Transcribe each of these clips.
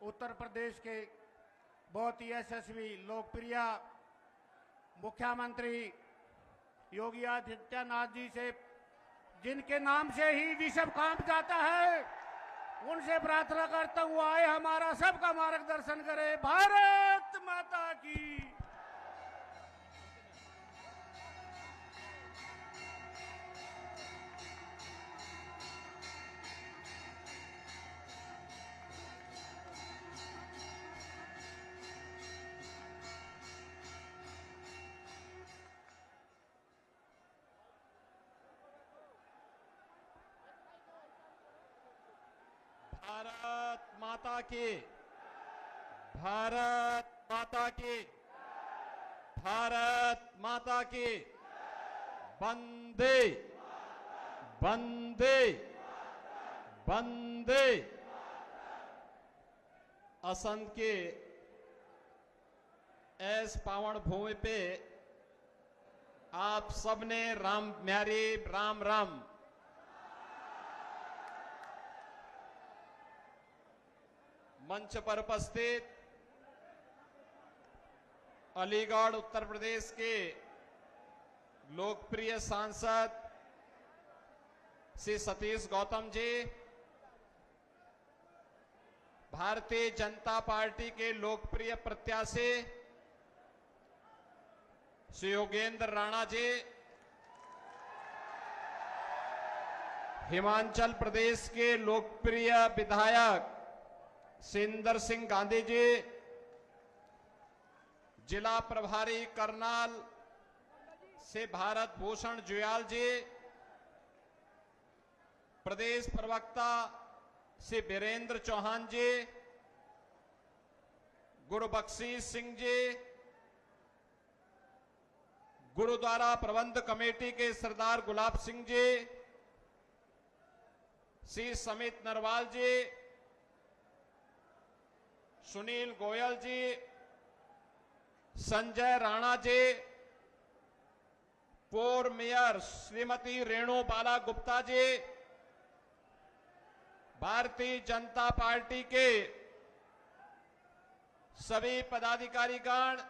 उत्तर प्रदेश के बहुत ही यशस्वी लोकप्रिय मुख्यमंत्री योगी आदित्यनाथ जी से, जिनके नाम से ही विश्व कांप जाता है, उनसे प्रार्थना करता हुआ आए हमारा सबका मार्गदर्शन करे। भारत माता की। भारत माता की। भारत माता की। भारत माता की। वंदे वंदे वंदे। असंध के इस पावन भूमि पे आप सबने राम म्यारी राम राम। मंच पर उपस्थित अलीगढ़ उत्तर प्रदेश के लोकप्रिय सांसद श्री सतीश गौतम जी, भारतीय जनता पार्टी के लोकप्रिय प्रत्याशी श्री योगेंद्र राणा जी, हिमाचल प्रदेश के लोकप्रिय विधायक सिंदर सिंह गांधी जी, जिला प्रभारी करनाल से भारत भूषण जुयाल जी, प्रदेश प्रवक्ता श्री वीरेंद्र चौहान जी, गुरु बख्शीश सिंह जी, गुरुद्वारा प्रबंध कमेटी के सरदार गुलाब सिंह जी, श्री समित नरवाल जी, सुनील गोयल जी, संजय राणा जी, पूर्व मेयर श्रीमती रेणु बाला गुप्ता जी, भारतीय जनता पार्टी के सभी पदाधिकारीगण,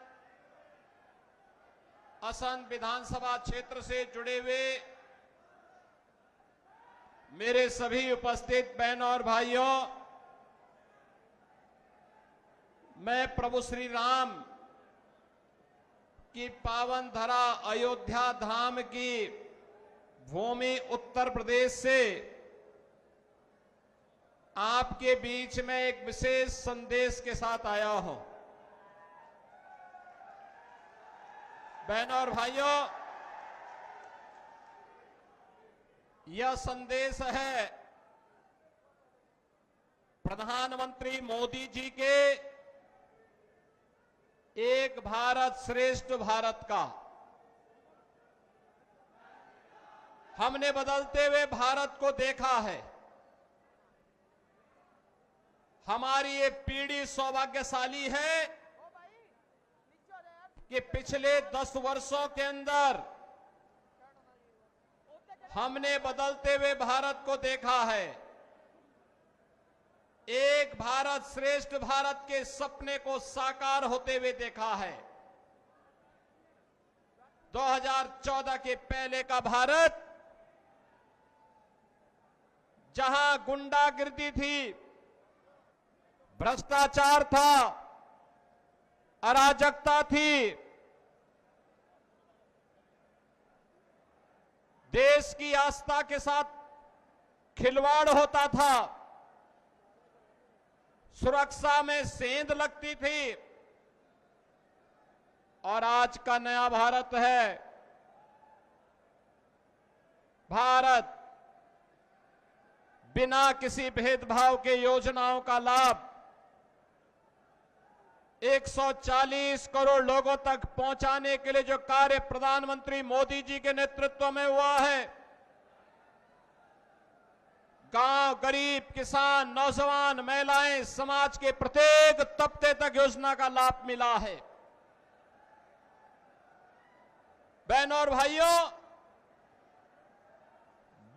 असंध विधानसभा क्षेत्र से जुड़े हुए मेरे सभी उपस्थित बहनों और भाइयों, मैं प्रभु श्री राम की पावन धरा अयोध्या धाम की भूमि उत्तर प्रदेश से आपके बीच में एक विशेष संदेश के साथ आया हूं। बहनों और भाइयों, यह संदेश है प्रधानमंत्री मोदी जी के एक भारत श्रेष्ठ भारत का। हमने बदलते हुए भारत को देखा है। हमारी ये पीढ़ी सौभाग्यशाली है कि पिछले 10 वर्षों के अंदर हमने बदलते हुए भारत को देखा है। एक भारत श्रेष्ठ भारत के सपने को साकार होते हुए देखा है। 2014 के पहले का भारत, जहां गुंडागिर्दी थी, भ्रष्टाचार था, अराजकता थी, देश की आस्था के साथ खिलवाड़ होता था, सुरक्षा में सेंध लगती थी, और आज का नया भारत है। भारत बिना किसी भेदभाव के योजनाओं का लाभ 140 करोड़ लोगों तक पहुंचाने के लिए जो कार्य प्रधानमंत्री मोदी जी के नेतृत्व में हुआ है, गांव, गरीब, किसान, नौजवान, महिलाएं, समाज के प्रत्येक तबके तक योजना का लाभ मिला है। बहनों और भाइयों,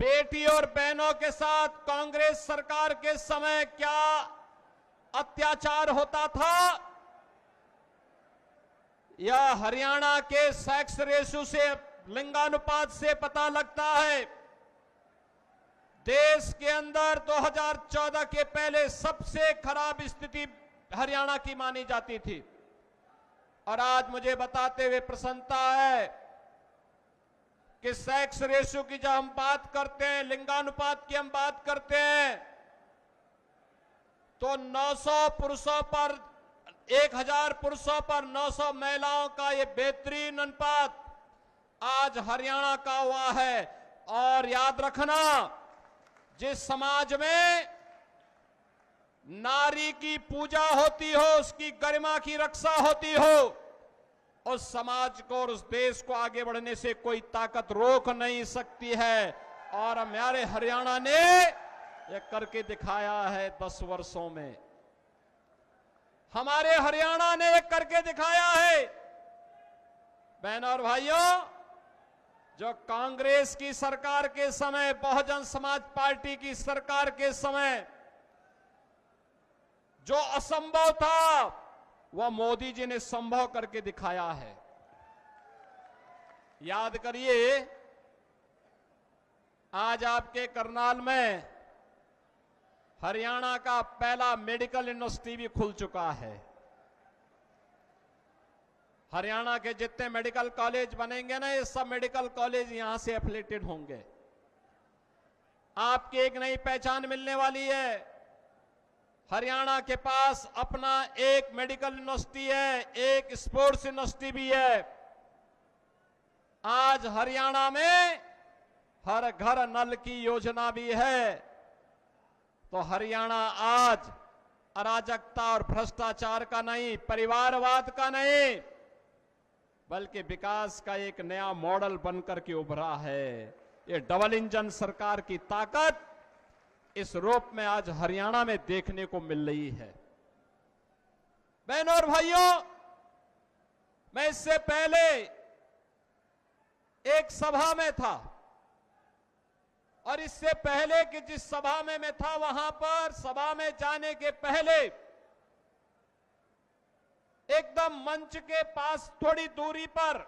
बेटी और बहनों के साथ कांग्रेस सरकार के समय क्या अत्याचार होता था, यह हरियाणा के सेक्स रेशियो से, लिंगानुपात से पता लगता है। देश के अंदर 2014 के पहले सबसे खराब स्थिति हरियाणा की मानी जाती थी। और आज मुझे बताते हुए प्रसन्नता है कि सेक्स रेशियो की जब हम बात करते हैं, लिंगानुपात की हम बात करते हैं, तो 900 पुरुषों पर 1000 पुरुषों पर 900 महिलाओं का ये बेहतरीन अनुपात आज हरियाणा का हुआ है। और याद रखना, जिस समाज में नारी की पूजा होती हो, उसकी गरिमा की रक्षा होती हो, उस समाज को और उस देश को आगे बढ़ने से कोई ताकत रोक नहीं सकती है। और हमारे हरियाणा ने यह करके दिखाया है 10 वर्षों में। हमारे हरियाणा ने यह करके दिखाया है। बहनों और भाइयों, जो कांग्रेस की सरकार के समय, बहुजन समाज पार्टी की सरकार के समय जो असंभव था, वह मोदी जी ने संभव करके दिखाया है। याद करिए, आज आपके करनाल में हरियाणा का पहला मेडिकल यूनिवर्सिटी भी खुल चुका है। हरियाणा के जितने मेडिकल कॉलेज बनेंगे ना, ये सब मेडिकल कॉलेज यहां से एफिलिएटेड होंगे। आपकी एक नई पहचान मिलने वाली है। हरियाणा के पास अपना एक मेडिकल यूनिवर्सिटी है, एक स्पोर्ट्स यूनिवर्सिटी भी है। आज हरियाणा में हर घर नल की योजना भी है। तो हरियाणा आज अराजकता और भ्रष्टाचार का नहीं, परिवारवाद का नहीं, बल्कि विकास का एक नया मॉडल बनकर के उभरा है। ये डबल इंजन सरकार की ताकत इस रूप में आज हरियाणा में देखने को मिल रही है। बहनों और भाइयों, मैं इससे पहले एक सभा में था, और इससे पहले कि जिस सभा में मैं था, वहां पर सभा में जाने के पहले एकदम मंच के पास थोड़ी दूरी पर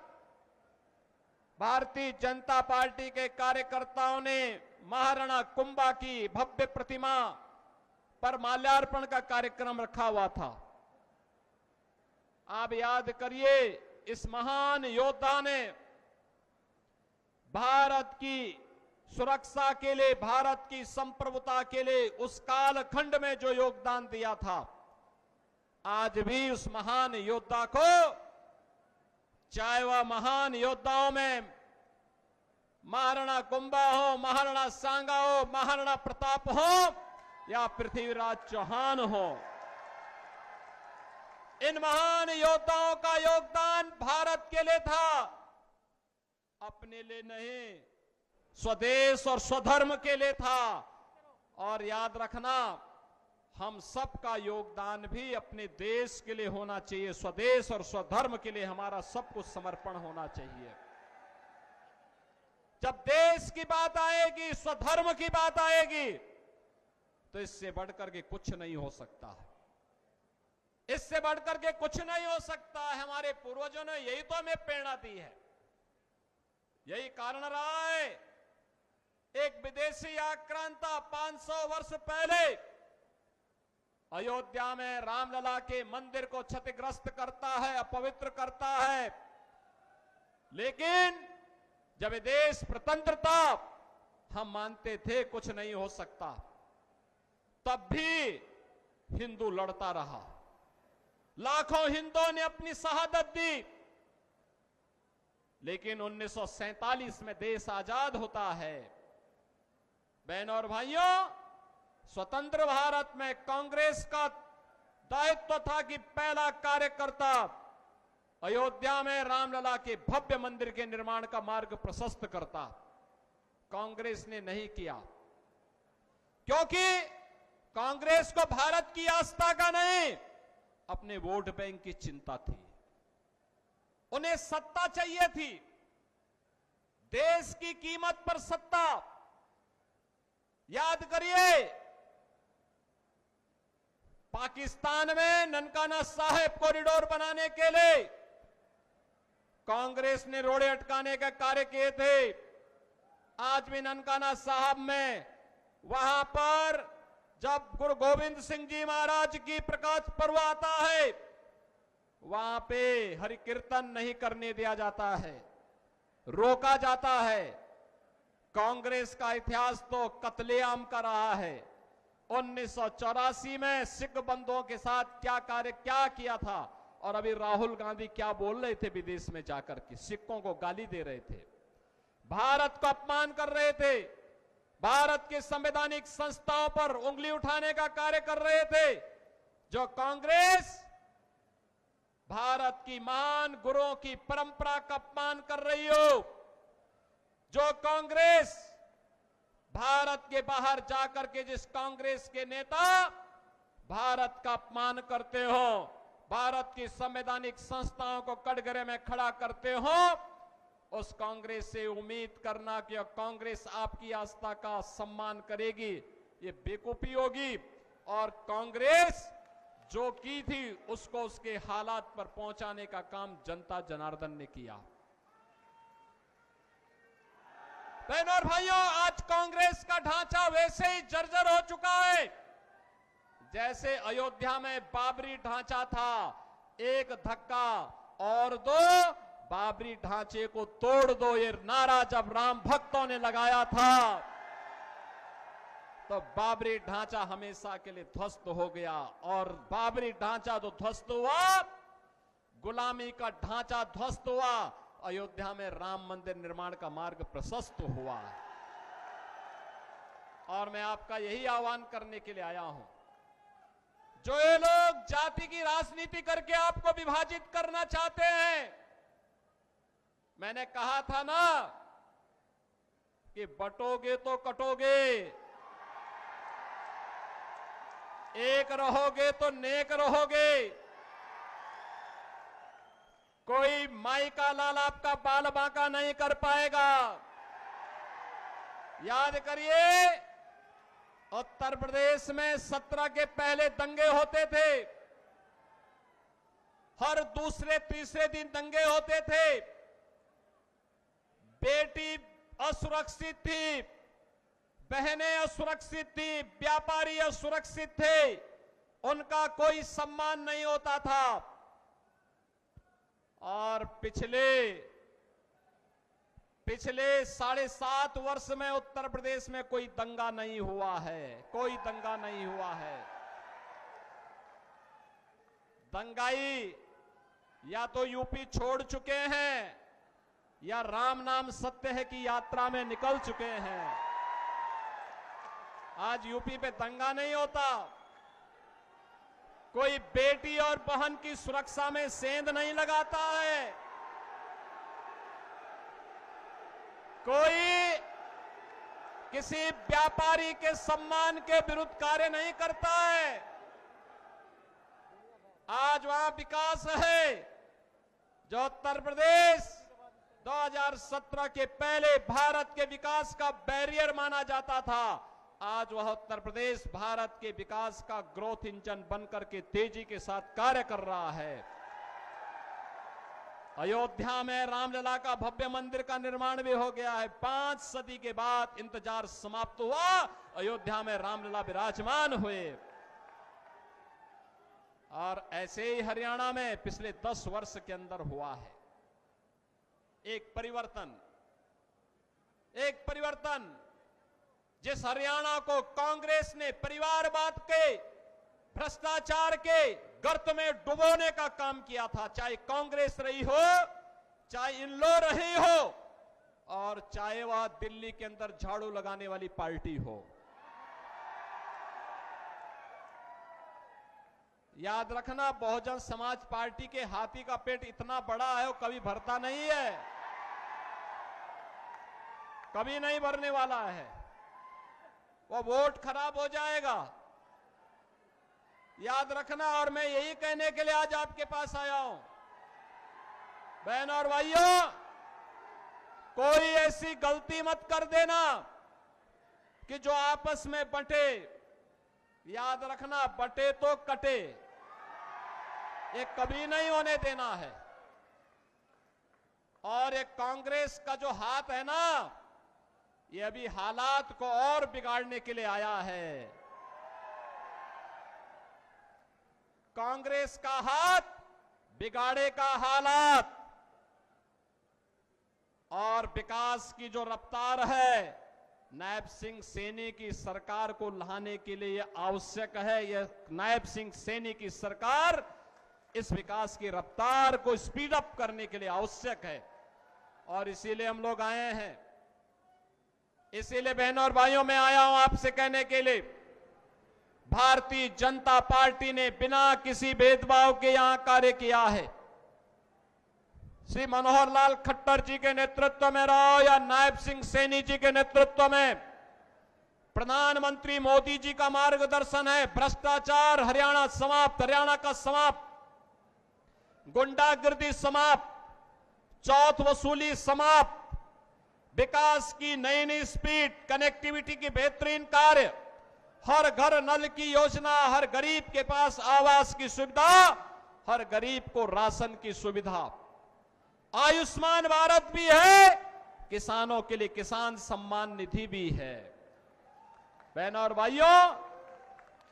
भारतीय जनता पार्टी के कार्यकर्ताओं ने महाराणा कुंभा की भव्य प्रतिमा पर माल्यार्पण का कार्यक्रम रखा हुआ था। आप याद करिए, इस महान योद्धा ने भारत की सुरक्षा के लिए, भारत की संप्रभुता के लिए उस कालखंड में जो योगदान दिया था, आज भी उस महान योद्धा को, चाहे वह महान योद्धाओं में महाराणा कुंभा हो, महाराणा सांगा हो, महाराणा प्रताप हो या पृथ्वीराज चौहान हो, इन महान योद्धाओं का योगदान भारत के लिए था, अपने लिए नहीं, स्वदेश और स्वधर्म के लिए था। और याद रखना, हम सबका योगदान भी अपने देश के लिए होना चाहिए। स्वदेश और स्वधर्म के लिए हमारा सब कुछ समर्पण होना चाहिए। जब देश की बात आएगी, स्वधर्म की बात आएगी, तो इससे बढ़कर के कुछ नहीं हो सकता है। इससे बढ़कर के कुछ नहीं हो सकता है। हमारे पूर्वजों ने यही तो हमें प्रेरणा दी है, यही कारण रहा है। एक विदेशी आक्रांता 500 वर्ष पहले अयोध्या में रामलला के मंदिर को क्षतिग्रस्त करता है, अपवित्र करता है, लेकिन जब ये देश स्वतंत्र था, हम मानते थे कुछ नहीं हो सकता, तब भी हिंदू लड़ता रहा। लाखों हिंदुओं ने अपनी शहादत दी, लेकिन 1947 में देश आजाद होता है। बहनों और भाइयों, स्वतंत्र भारत में कांग्रेस का दायित्व था कि पहला कार्यकर्ता अयोध्या में रामलला के भव्य मंदिर के निर्माण का मार्ग प्रशस्त करता। कांग्रेस ने नहीं किया, क्योंकि कांग्रेस को भारत की आस्था का नहीं, अपने वोट बैंक की चिंता थी। उन्हें सत्ता चाहिए थी, देश की कीमत पर सत्ता। याद करिए, पाकिस्तान में ननकाना साहिब कॉरिडोर बनाने के लिए कांग्रेस ने रोड़े अटकाने का कार्य किए थे। आज भी ननकाना साहब में वहां पर जब गुरु गोविंद सिंह जी महाराज की प्रकाश पर्व आता है, वहां पे हरि कीर्तन नहीं करने दिया जाता है, रोका जाता है। कांग्रेस का इतिहास तो कत्लेआम का रहा है। 1984 में सिख बंधुओं के साथ क्या किया था, और अभी राहुल गांधी क्या बोल रहे थे विदेश में जाकर के, सिखों को गाली दे रहे थे, भारत को अपमान कर रहे थे, भारत के संवैधानिक संस्थाओं पर उंगली उठाने का कार्य कर रहे थे। जो कांग्रेस भारत की महान गुरुओं की परंपरा का अपमान कर रही हो, जो कांग्रेस भारत के बाहर जाकर के जिस कांग्रेस के नेता भारत का अपमान करते हो, भारत की संवैधानिक संस्थाओं को कटघरे में खड़ा करते हो, उस कांग्रेस से उम्मीद करना कि कांग्रेस आपकी आस्था का सम्मान करेगी, ये बेवकूफी होगी। और कांग्रेस जो की थी उसको उसके हालात पर पहुंचाने का काम जनता जनार्दन ने किया। बहनों और भाइयों, आज कांग्रेस का ढांचा वैसे ही जर्जर हो चुका है जैसे अयोध्या में बाबरी ढांचा था। एक धक्का और दो, बाबरी ढांचे को तोड़ दो, ये नारा जब राम भक्तों ने लगाया था तो बाबरी ढांचा हमेशा के लिए ध्वस्त हो गया। और बाबरी ढांचा तो ध्वस्त हुआ, गुलामी का ढांचा ध्वस्त हुआ, अयोध्या में राम मंदिर निर्माण का मार्ग प्रशस्त हुआ। और मैं आपका यही आह्वान करने के लिए आया हूं, जो ये लोग जाति की राजनीति करके आपको विभाजित करना चाहते हैं, मैंने कहा था ना कि बटोगे तो कटोगे, एक रहोगे तो नेक रहोगे। कोई माई का लाल आपका बाल बांका नहीं कर पाएगा। याद करिए, उत्तर प्रदेश में 17 के पहले दंगे होते थे, हर दूसरे तीसरे दिन दंगे होते थे। बेटी असुरक्षित थी, बहनें असुरक्षित थी, व्यापारी असुरक्षित थे, उनका कोई सम्मान नहीं होता था। और पिछले 7.5 वर्ष में उत्तर प्रदेश में कोई दंगा नहीं हुआ है, कोई दंगा नहीं हुआ है। दंगाई या तो यूपी छोड़ चुके हैं या राम नाम सत्य है की यात्रा में निकल चुके हैं। आज यूपी पे दंगा नहीं होता, कोई बेटी और बहन की सुरक्षा में सेंध नहीं लगाता है, कोई किसी व्यापारी के सम्मान के विरुद्ध कार्य नहीं करता है। आज वहां विकास है जो उत्तर प्रदेश 2017 के पहले भारत के विकास का बैरियर माना जाता था। आज वह उत्तर प्रदेश भारत के विकास का ग्रोथ इंजन बनकर के तेजी के साथ कार्य कर रहा है। अयोध्या में रामलला का भव्य मंदिर का निर्माण भी हो गया है। 5 सदी के बाद इंतजार समाप्त हुआ, अयोध्या में रामलला विराजमान हुए। और ऐसे ही हरियाणा में पिछले 10 वर्ष के अंदर हुआ है एक परिवर्तन। जिस हरियाणा को कांग्रेस ने परिवारवाद के, भ्रष्टाचार के गर्त में डुबोने का काम किया था, चाहे कांग्रेस रही हो, चाहे इनलो रही हो, और चाहे वह दिल्ली के अंदर झाड़ू लगाने वाली पार्टी हो। याद रखना, बहुजन समाज पार्टी के हाथी का पेट इतना बड़ा है, वो कभी भरता नहीं है, कभी नहीं भरने वाला है, वो वोट खराब हो जाएगा। याद रखना। और मैं यही कहने के लिए आज आपके पास आया हूं, बहनों और भाइयों, कोई ऐसी गलती मत कर देना कि जो आपस में बंटे, याद रखना, बटे तो कटे, ये कभी नहीं होने देना है। और ये कांग्रेस का जो हाथ है ना, ये अभी हालात को और बिगाड़ने के लिए आया है। कांग्रेस का हाथ बिगाड़ेगा हालात, और विकास की जो रफ्तार है, नायब सिंह सैनी की सरकार को लाने के लिए यह आवश्यक है। यह नायब सिंह सैनी की सरकार इस विकास की रफ्तार को स्पीड अप करने के लिए आवश्यक है, और इसीलिए हम लोग आए हैं। इसीलिए बहनों और भाइयों, मैं आया हूं आपसे कहने के लिए, भारतीय जनता पार्टी ने बिना किसी भेदभाव के यहां कार्य किया है। श्री मनोहर लाल खट्टर जी के नेतृत्व में रहो या नायब सिंह सैनी जी के नेतृत्व में, प्रधानमंत्री मोदी जी का मार्गदर्शन है। भ्रष्टाचार हरियाणा समाप्त, हरियाणा का समाप्त, गुंडागर्दी समाप्त, चौथ वसूली समाप्त, विकास की नई नई स्पीड, कनेक्टिविटी की बेहतरीन कार्य, हर घर नल की योजना, हर गरीब के पास आवास की सुविधा, हर गरीब को राशन की सुविधा, आयुष्मान भारत भी है, किसानों के लिए किसान सम्मान निधि भी है। बहनों और भाइयों,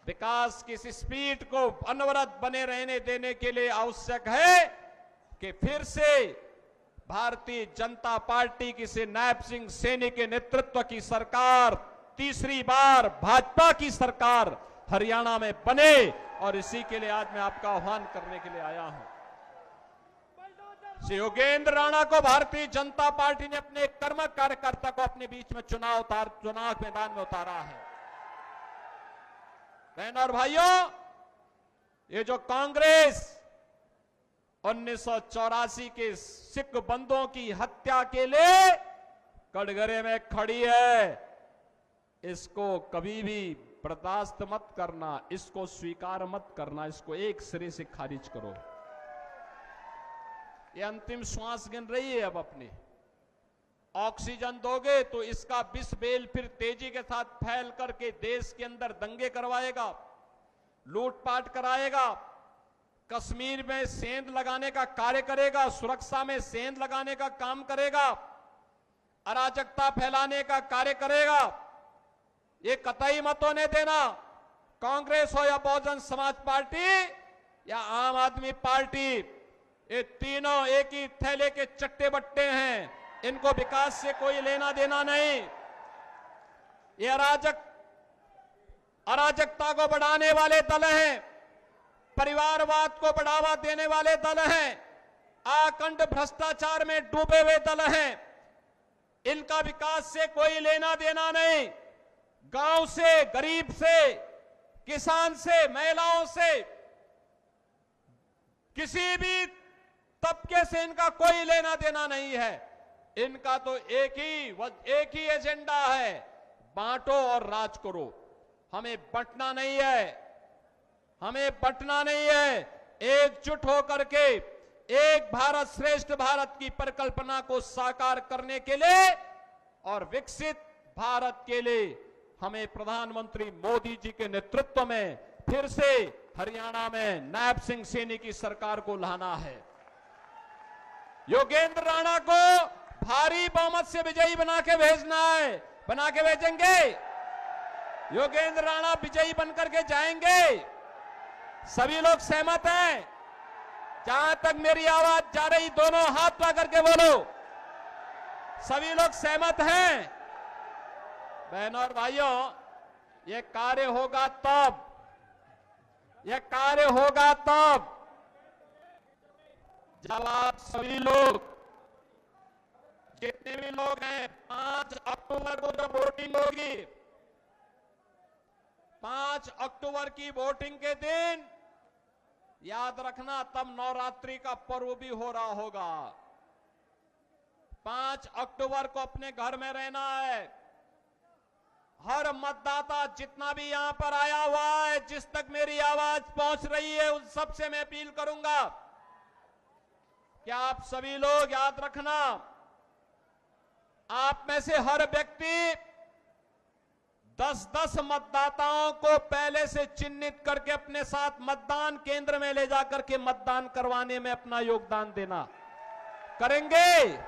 विकास की इस स्पीड को अनवरत बने रहने देने के लिए आवश्यक है कि फिर से भारतीय जनता पार्टी की से नायब सिंह सैनी के नेतृत्व की सरकार, तीसरी बार भाजपा की सरकार हरियाणा में बने, और इसी के लिए आज मैं आपका आह्वान करने के लिए आया हूं। श्री योगेंद्र राणा को भारतीय जनता पार्टी ने अपने कर्मक कार्यकर्ता को अपने बीच में चुनाव मैदान में उतारा है। बहनों और भाइयों, ये जो कांग्रेस 1984 के सिख बंदों की हत्या के लिए कटघरे में खड़ी है, इसको कभी भी बर्दाश्त मत करना, इसको स्वीकार मत करना, इसको एक सिरे से खारिज करो। ये अंतिम श्वास गिन रही है, अब अपनी ऑक्सीजन दोगे तो इसका विष बेल फिर तेजी के साथ फैल करके देश के अंदर दंगे करवाएगा, लूटपाट कराएगा, कश्मीर में सेंध लगाने का कार्य करेगा, सुरक्षा में सेंध लगाने का काम करेगा, अराजकता फैलाने का कार्य करेगा। ये कतई मत होने देना। कांग्रेस हो या बहुजन समाज पार्टी या आम आदमी पार्टी, ये तीनों एक ही थैले के चट्टे बट्टे हैं, इनको विकास से कोई लेना देना नहीं। ये अराजकता को बढ़ाने वाले दल हैं, परिवारवाद को बढ़ावा देने वाले दल हैं, आखंड भ्रष्टाचार में डूबे हुए दल हैं, इनका विकास से कोई लेना देना नहीं। गांव से, गरीब से, किसान से, महिलाओं से, किसी भी तबके से इनका कोई लेना देना नहीं है। इनका तो एक ही एजेंडा है, बांटो और राज करो। हमें बंटना नहीं है, हमें बंटना नहीं है। एकजुट होकर के एक भारत श्रेष्ठ भारत की परिकल्पना को साकार करने के लिए और विकसित भारत के लिए हमें प्रधानमंत्री मोदी जी के नेतृत्व में फिर से हरियाणा में नायब सिंह सैनी की सरकार को लाना है। योगेंद्र राणा को भारी बहुमत से विजयी बना के भेजना है। बना के भेजेंगे, योगेंद्र राणा विजयी बनकर के जाएंगे। सभी लोग सहमत हैं? जहां तक मेरी आवाज जा रही, दोनों हाथ ला करके बोलो, सभी लोग सहमत हैं? बहनों और भाइयों, यह कार्य होगा तब, यह कार्य होगा तब जब आप सभी लोग, जितने भी लोग हैं, 5 अक्टूबर को जब वोटिंग होगी, 5 अक्टूबर की वोटिंग के दिन याद रखना, तब नवरात्रि का पर्व भी हो रहा होगा। 5 अक्टूबर को अपने घर में रहना है। हर मतदाता जितना भी यहां पर आया हुआ है, जिस तक मेरी आवाज पहुंच रही है, उन सबसे मैं अपील करूंगा कि आप सभी लोग याद रखना, आप में से हर व्यक्ति 10-10 मतदाताओं को पहले से चिन्हित करके अपने साथ मतदान केंद्र में ले जाकर के मतदान करवाने में अपना योगदान देना। करेंगे?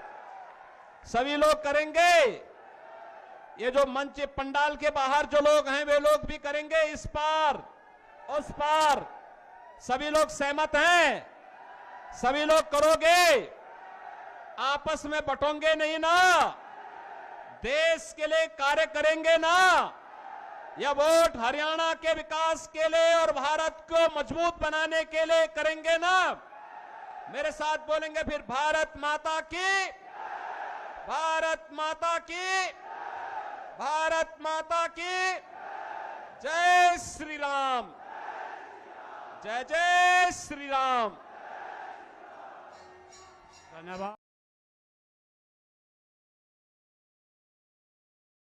सभी लोग करेंगे? ये जो मंच पंडाल के बाहर जो लोग हैं वे लोग भी करेंगे? इस पार उस पार सभी लोग सहमत हैं? सभी लोग करोगे? आपस में बंटोगे नहीं ना? देश के लिए कार्य करेंगे ना? यह वोट हरियाणा के विकास के लिए और भारत को मजबूत बनाने के लिए करेंगे ना? मेरे साथ बोलेंगे फिर, भारत माता की, भारत माता की, भारत माता की जय श्री राम, जय जय श्री राम। धन्यवाद।